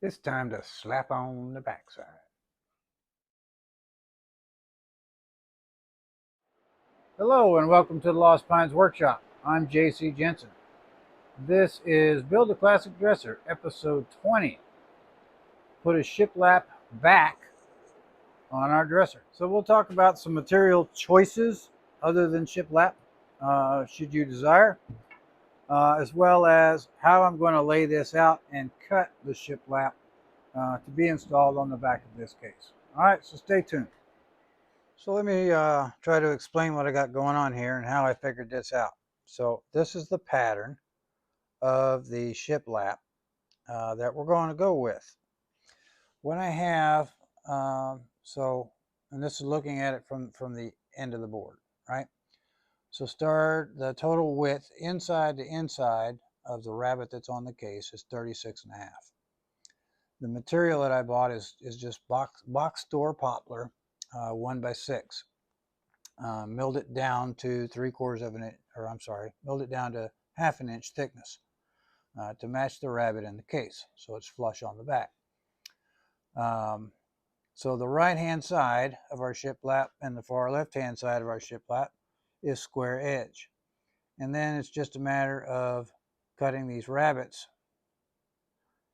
It's time to slap on the backside. Hello and welcome to the Lost Pines Workshop. I'm JC Jensen. This is Build a Classic Dresser, episode 20. Put a shiplap back on our dresser. So we'll talk about some material choices other than shiplap, should you desire, as well as how I'm going to lay this out and cut the shiplap to be installed on the back of this case. All right, so stay tuned. So let me try to explain what I got going on here and how I figured this out. So this is the pattern of the shiplap that we're going to go with. When I have, and this is looking at it from the end of the board, right? So start the total width inside to inside of the rabbet that's on the case is 36.5. The material that I bought is just box store poplar, 1x6. Milled it down to 3/4 of an inch, or I'm sorry, milled it down to 1/2 inch thickness to match the rabbet in the case, so it's flush on the back. So the right-hand side of our shiplap and the far left-hand side of our shiplap is square edge. And then it's just a matter of cutting these rabbets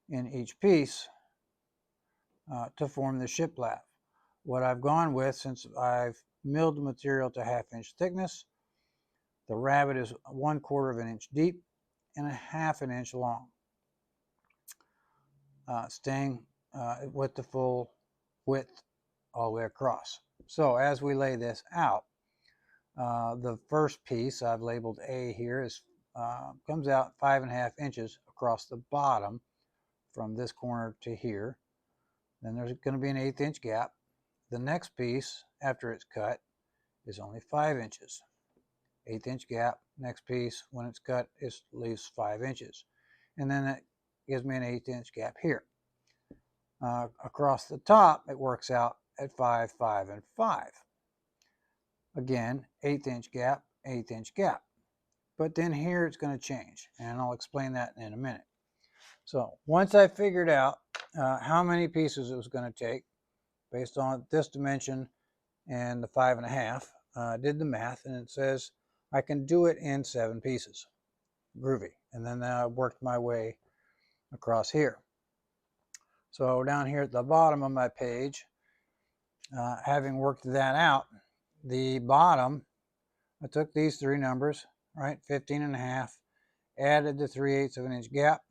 in each piece to form the shiplap. What I've gone with, since I've milled the material to 1/2 inch thickness, the rabbet is 1/4 of an inch deep and 1/2 an inch long, staying with the full width all the way across. So as we lay this out, the first piece I've labeled A here is comes out 5.5 inches across the bottom from this corner to here. Then there's going to be an 1/8 inch gap. The next piece after it's cut is only 5 inches. 1/8 inch gap. Next piece, when it's cut, it leaves 5 inches. And then that gives me an 1/8 inch gap here. Across the top, it works out at 5, 5, and 5. Again, 1/8 inch gap, 1/8 inch gap. But then here it's going to change, and I'll explain that in a minute. So once I figured out how many pieces it was going to take, based on this dimension and the 5.5, did the math, and it says I can do it in 7 pieces. Groovy. And then I worked my way across here. So down here at the bottom of my page, having worked that out, the bottom, I took these 3 numbers, right, 15.5, added the 3/8 of an inch gap.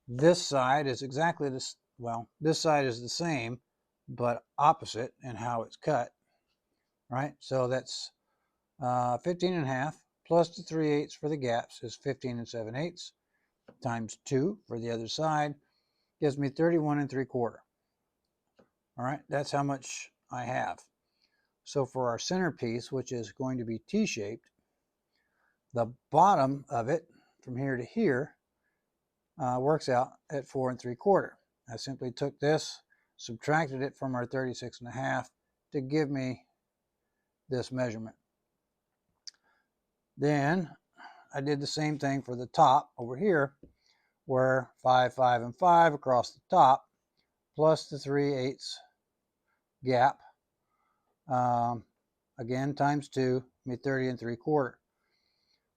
This side is exactly this, well, this side is the same, but opposite in how it's cut, right? So that's 15.5 plus the 3/8 for the gaps is 15 7/8 times 2 for the other side gives me 31 3/4. All right, that's how much I have. So for our centerpiece, which is going to be T-shaped, the bottom of it from here to here works out at 4 3/4. I simply took this, subtracted it from our 36.5 to give me this measurement. Then I did the same thing for the top over here, where 5, 5, and 5 across the top, plus the 3/8 gap, again times 2, me 30 3/4.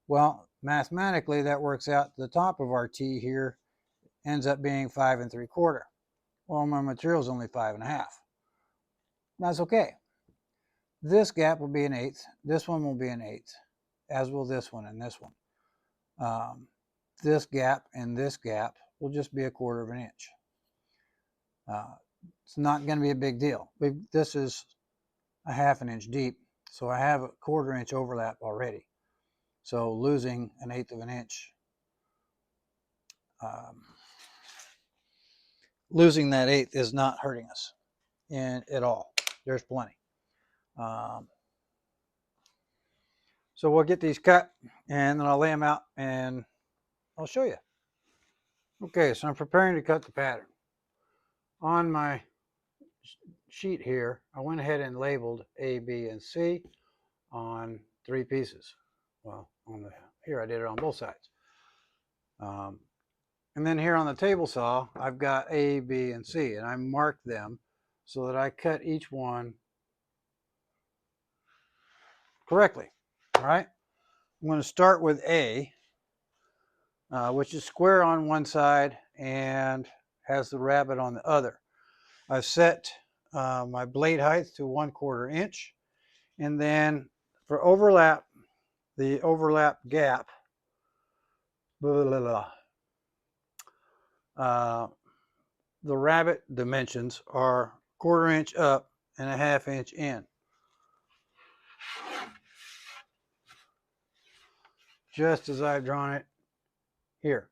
Well, mathematically that works out the top of our T here ends up being 5 3/4. Well, my material is only 5.5. That's okay. This gap will be an 1/8. This one will be an 1/8, as will this one and this one. This gap and this gap will just be 1/4 of an inch. It's not going to be a big deal. This is 1/2 an inch deep, so I have a 1/4 inch overlap already. So losing an 1/8 of an inch, losing that 1/8 is not hurting us at all. There's plenty. So we'll get these cut, and then I'll lay them out, and I'll show you. Okay, so I'm preparing to cut the pattern. On my sheet here, I went ahead and labeled A, B, and C on 3 pieces. Well, here I did it on both sides. And then here on the table saw, I've got A, B, and C, and I marked them so that I cut each one correctly. All right. I'm going to start with A, which is square on one side and has the rabbet on the other. I've set my blade height to 1/4 inch, and then for overlap, the overlap gap, blah, blah, blah, the rabbet dimensions are 1/4 inch up and 1/2 inch in. Just as I've drawn it here.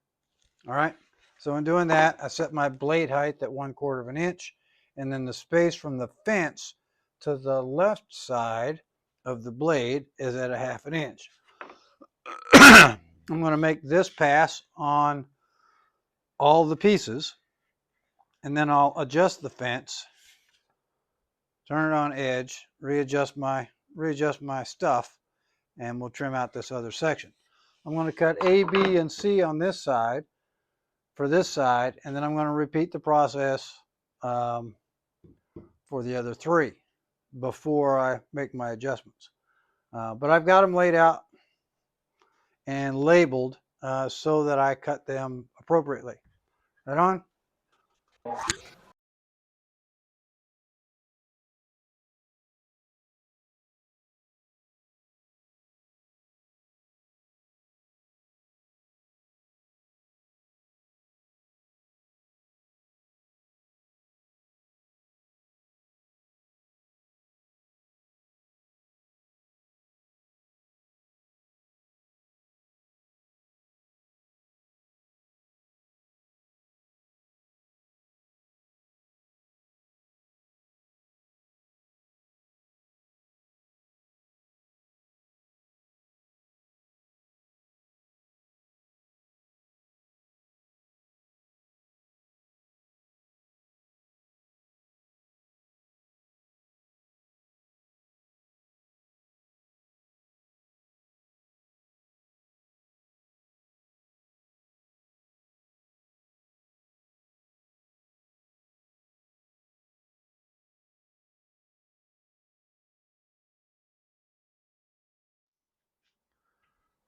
All right. So in doing that, I set my blade height at 1/4 inch, and then the space from the fence to the left side of the blade is at 1/2 inch. I'm going to make this pass on all the pieces, and then I'll adjust the fence, turn it on edge, readjust my stuff, and we'll trim out this other section. I'm going to cut A, B, and C on this side for this side, and then I'm going to repeat the process for the other three before I make my adjustments. But I've got them laid out and labeled so that I cut them appropriately. Right on?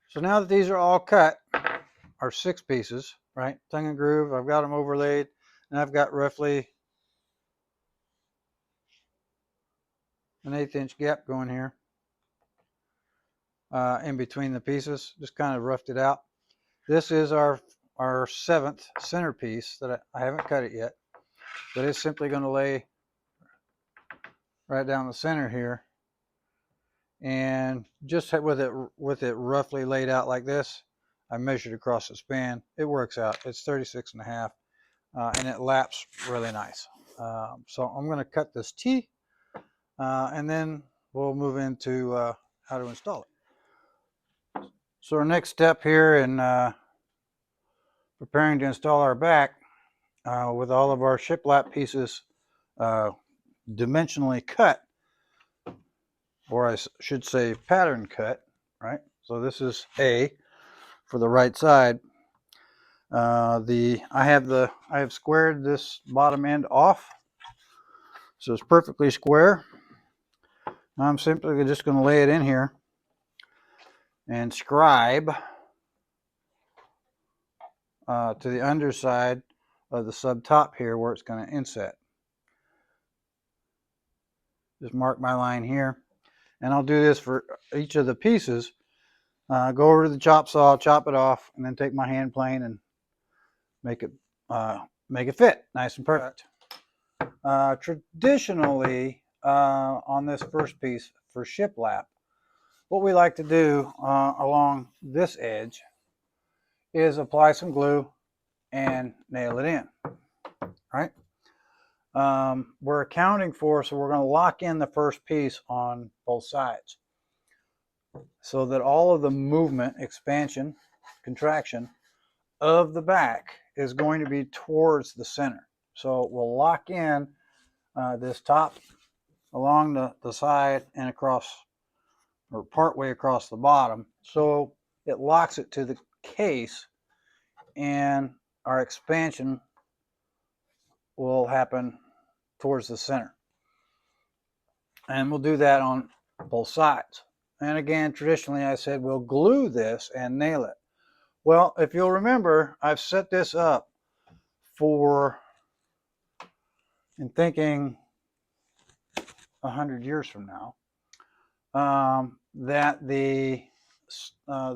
So now that these are all cut, our 6 pieces, right? Tongue and groove, I've got them overlaid, and I've got roughly an 1/8 inch gap going here in between the pieces. Just kind of roughed it out. This is our 7th centerpiece that I haven't cut it yet, but it's simply going to lay right down the center here, and just with it roughly laid out like this, I measured across the span. It works out. It's 36.5, and it laps really nice. So I'm going to cut this T, and then we'll move into how to install it. So our next step here in preparing to install our back, with all of our shiplap pieces dimensionally cut, or I should say pattern cut, right? So this is A for the right side. I have squared this bottom end off, so it's perfectly square. I'm simply just going to lay it in here and scribe to the underside of the sub top here where it's going to inset. Just mark my line here, and I'll do this for each of the pieces. Go over to the chop saw, chop it off, and then take my hand plane and make it fit nice and perfect. Traditionally, on this first piece for shiplap, what we like to do along this edge is apply some glue and nail it in. Right? We're accounting for, so we're going to lock in the first piece on both sides so that all of the movement, expansion, contraction of the back is going to be towards the center. So we'll lock in this top along the side and across, or partway across the bottom, so it locks it to the case, and our expansion will happen towards the center. And we'll do that on both sides. And again, traditionally I said we'll glue this and nail it. Well, if you'll remember, I've set this up in thinking 100 years from now, that the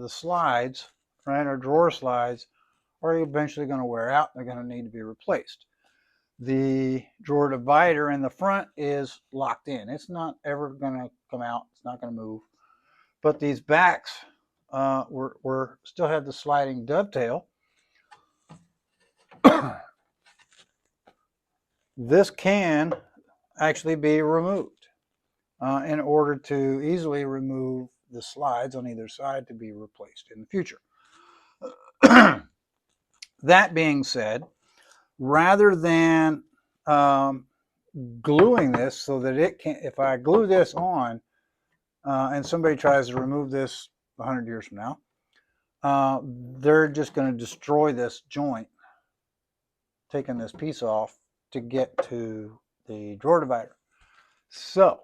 slides, right, our drawer slides, are eventually going to wear out. They're going to need to be replaced. The drawer divider in the front is locked in. It's not ever going to come out. It's not going to move. But these backs, we're still have the sliding dovetail. This can actually be removed in order to easily remove the slides on either side to be replaced in the future. That being said, rather than gluing this so that it can, if I glue this on and somebody tries to remove this 100 years from now, they're just going to destroy this joint, taking this piece off to get to the drawer divider. So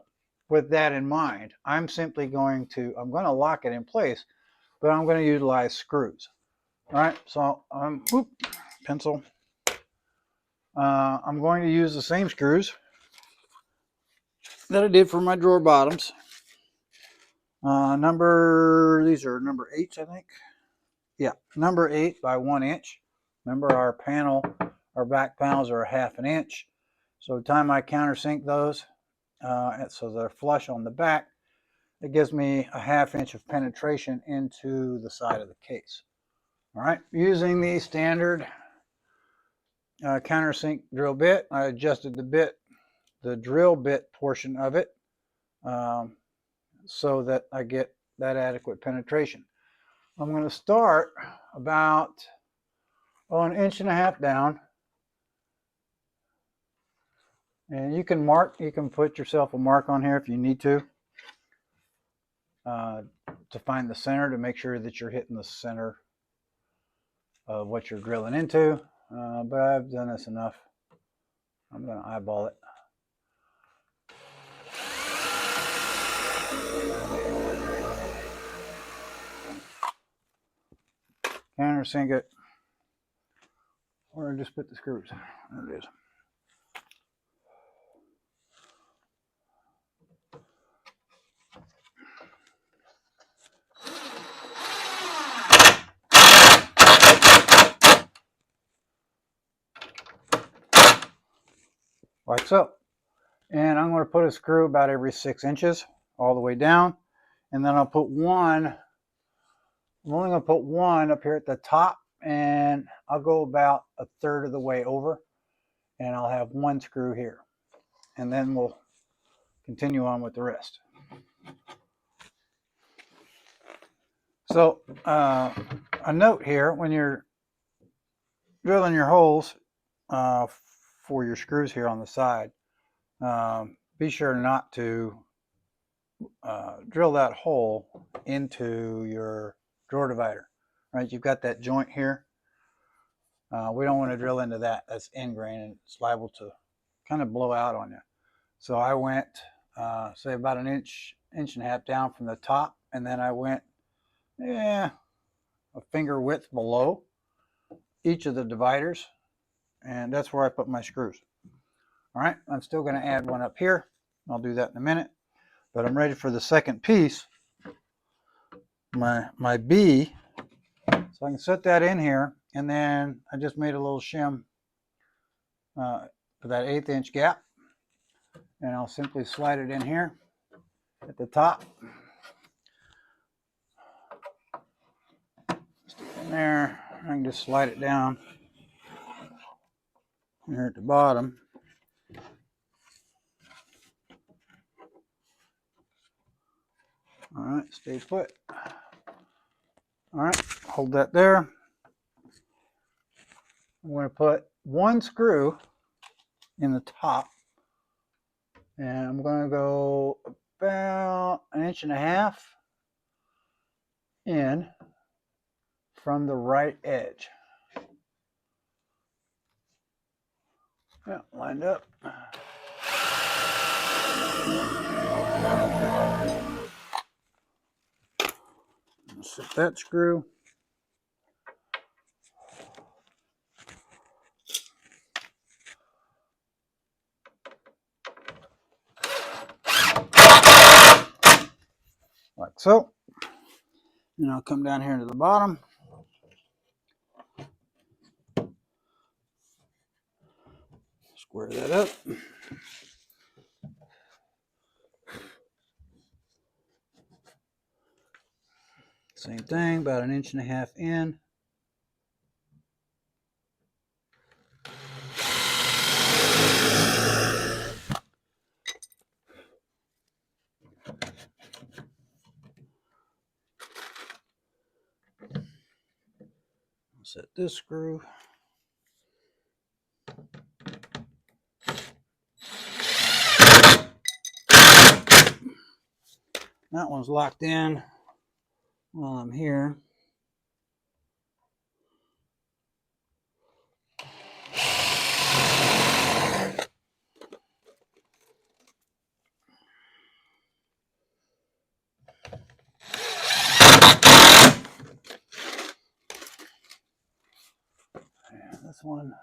with that in mind, I'm going to lock it in place, but I'm going to utilize screws. All right, so pencil. I'm going to use the same screws that I did for my drawer bottoms. These are number 8s, I think. Yeah, number 8 by 1 inch. Remember, our back panels are 1/2 inch. So by the time I countersink those, so they're flush on the back, it gives me a 1/2 inch of penetration into the side of the case. All right, using the standard countersink drill bit, I adjusted the drill bit portion of it, so that I get that adequate penetration. I'm going to start about 1.5 inches down, and you can put yourself a mark on here if you need to find the center, to make sure that you're hitting the center of what you're drilling into. But I've done this enough. I'm going to eyeball it. Countersink it, or just put the screws. There it is. Like so. And I'm going to put a screw about every 6 inches all the way down, and then I'll put one. I'm only going to put one up here at the top, and I'll go about 1/3 of the way over, and I'll have one screw here, and then we'll continue on with the rest. So a note here: when you're drilling your holes for your screws here on the side, be sure not to drill that hole into your drawer divider. Right, you've got that joint here. We don't want to drill into that. That's ingrain, and it's liable to kind of blow out on you. So I went, say, about 1 inch, 1.5 inches down from the top, and then I went, a finger width below each of the dividers, and that's where I put my screws. All right, I'm still going to add one up here. I'll do that in a minute, but I'm ready for the second piece, my B. So I can set that in here, and then I just made a little shim for that 1/8 inch gap, and I'll simply slide it in here at the top. Stick it in there. I can just slide it down here at the bottom. All right, stay put. All right, hold that there. I'm going to put one screw in the top, and I'm going to go about 1.5 inches in from the right edge. Yeah, lined up. Set that screw. Like so. And I'll come down here to the bottom. Square that up. Same thing, about 1.5 inches in. Set this screw. That one's locked in while I'm here. And this one.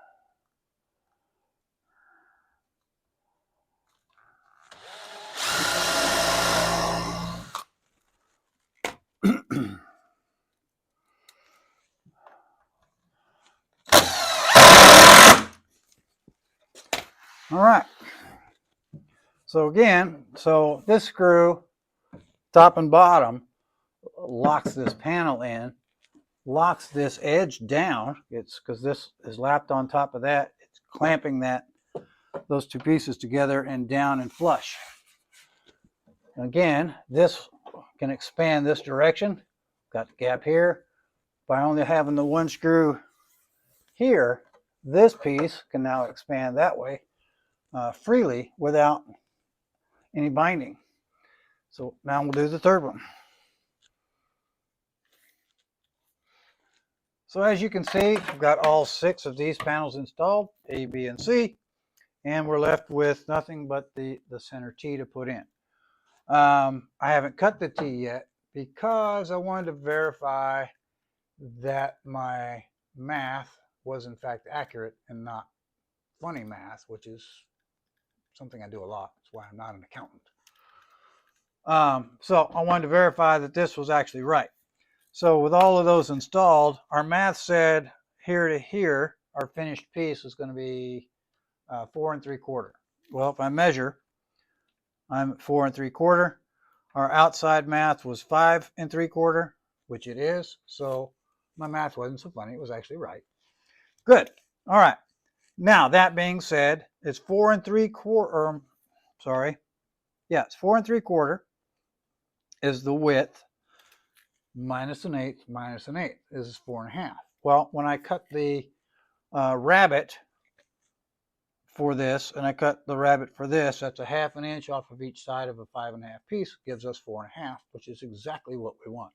All right. So again, this screw, top and bottom, locks this panel in, locks this edge down. It's because this is lapped on top of that. It's clamping those two pieces together and down and flush. Again, this can expand this direction. Got the gap here. By only having the one screw here, this piece can now expand that way freely without any binding. So now we'll do the third one. So as you can see, we've got all 6 of these panels installed, A, B, and C, and we're left with nothing but the center T to put in. I haven't cut the T yet because I wanted to verify that my math was in fact accurate and not funny math, which is something I do a lot. That's why I'm not an accountant. So I wanted to verify that this was actually right. So with all of those installed, our math said here to here, our finished piece is going to be 4 3/4. Well, if I measure, I'm at 4 3/4. Our outside math was 5 3/4, which it is. So my math wasn't so funny. It was actually right. Good. All right. Now, that being said, it's 4 3/4. Sorry. Yeah, it's 4 3/4 is the width minus 1/8 minus 1/8 is 4.5. Well, when I cut the rabbet for this and I cut the rabbet for this, that's a 1/2 inch off of each side of a 5.5 piece, gives us 4.5, which is exactly what we want.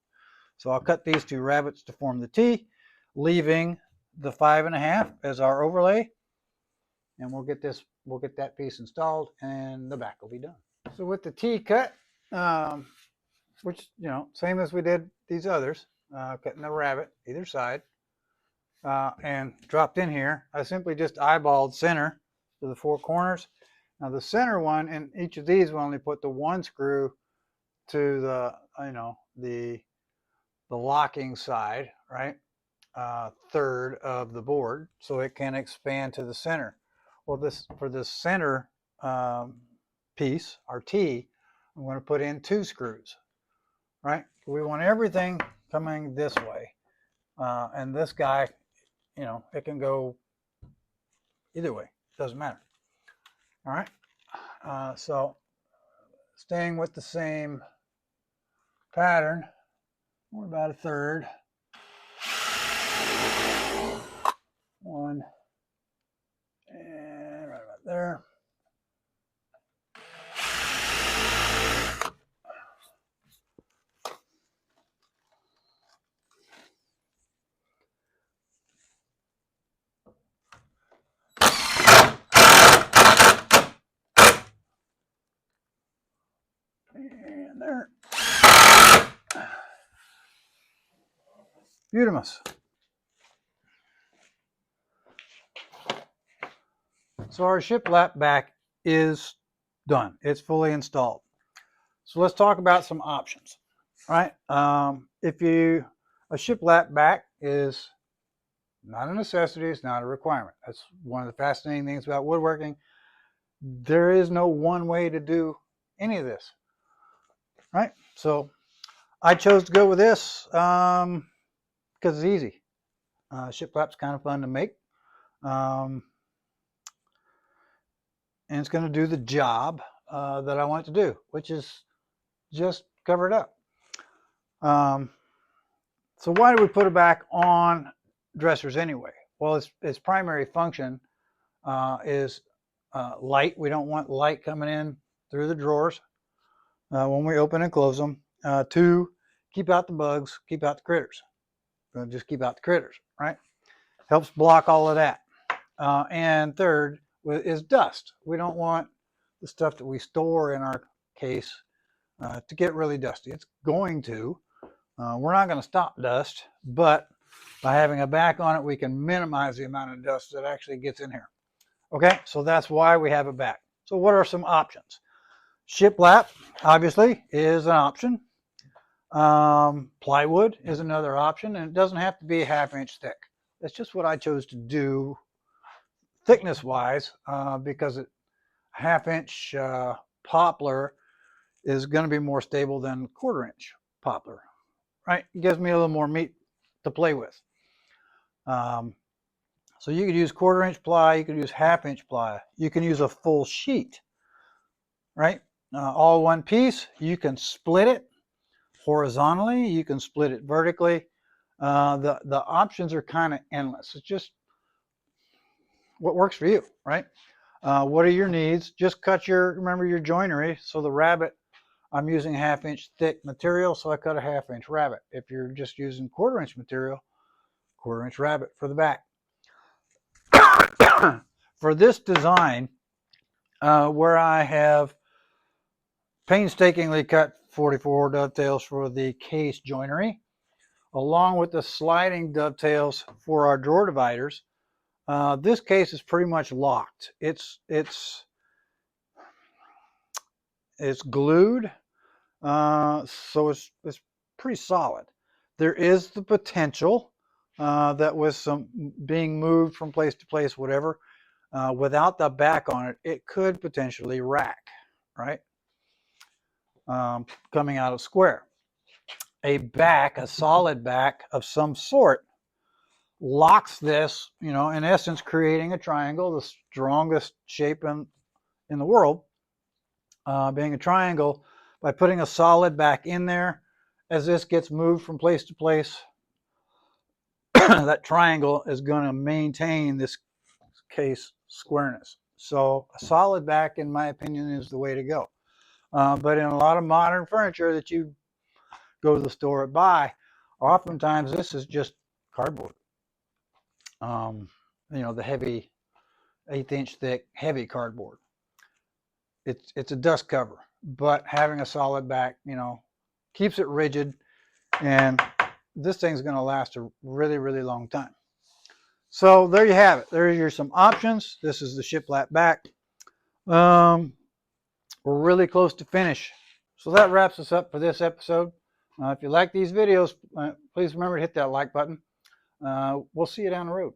So I'll cut these 2 rabbets to form the T, leaving the 5.5 as our overlay, and we'll get that piece installed and the back will be done. So with the T cut, which, same as we did these others, cutting the rabbet either side, and dropped in here, I simply just eyeballed center to the 4 corners. Now the center one, in each of these, will only put the 1 screw to the, the locking side, right? Third of the board, so it can expand to the center. Well, for this center piece, our T, I'm going to put in 2 screws, right? We want everything coming this way, and this guy, it can go either way. Doesn't matter. All right. So staying with the same pattern, we're about 1/3. 1, and right about there. Beautimous. So our shiplap back is done. It's fully installed. So let's talk about some options. All right. A shiplap back is not a necessity. It's not a requirement. That's one of the fascinating things about woodworking. There is no one way to do any of this. Right. So I chose to go with this because it's easy. Shiplap's kind of fun to make. And it's going to do the job that I want it to do, which is just cover it up. So why do we put it back on dressers anyway? Well, its primary function is light. We don't want light coming in through the drawers when we open and close them. Two, keep out the bugs, keep out the critters. Just keep out the critters, right? Helps block all of that. And third is dust. We don't want the stuff that we store in our case to get really dusty. It's going to. We're not going to stop dust, but by having a back on it, we can minimize the amount of dust that actually gets in here. Okay, so that's why we have it back. So what are some options? Shiplap, obviously, is an option. Plywood is another option, and it doesn't have to be a 1/2 inch thick. That's just what I chose to do thickness-wise because a 1/2 inch poplar is going to be more stable than 1/4 inch poplar. Right? It gives me a little more meat to play with. So you could use 1/4 inch ply, you could use 1/2 inch ply, you can use a full sheet, right? All one piece. You can split it horizontally, you can split it vertically. The options are kind of endless. It's just what works for you, right? What are your needs? Just remember your joinery. So the rabbet, I'm using 1/2 inch thick material, so I cut a 1/2 inch rabbet. If you're just using 1/4 inch material, 1/4 inch rabbet for the back. For this design, where I have painstakingly cut 44 dovetails for the case joinery, along with the sliding dovetails for our drawer dividers, this case is pretty much locked. It's glued, so it's pretty solid. There is the potential that with some being moved from place to place, whatever, without the back on it, it could potentially rack, right? Coming out of square. A solid back of some sort locks this, in essence, creating a triangle, the strongest shape in the world, being a triangle. By putting a solid back in there, as this gets moved from place to place, that triangle is going to maintain this case squareness. So a solid back, in my opinion, is the way to go. But in a lot of modern furniture that you go to the store and buy, oftentimes this is just cardboard. The heavy 1/8 inch thick, heavy cardboard. It's a dust cover, but having a solid back, keeps it rigid, and this thing's going to last a really, really long time. So there you have it. There's some options. This is the shiplap back. We're really close to finish. So that wraps us up for this episode. If you like these videos, please remember to hit that like button. We'll see you down the road.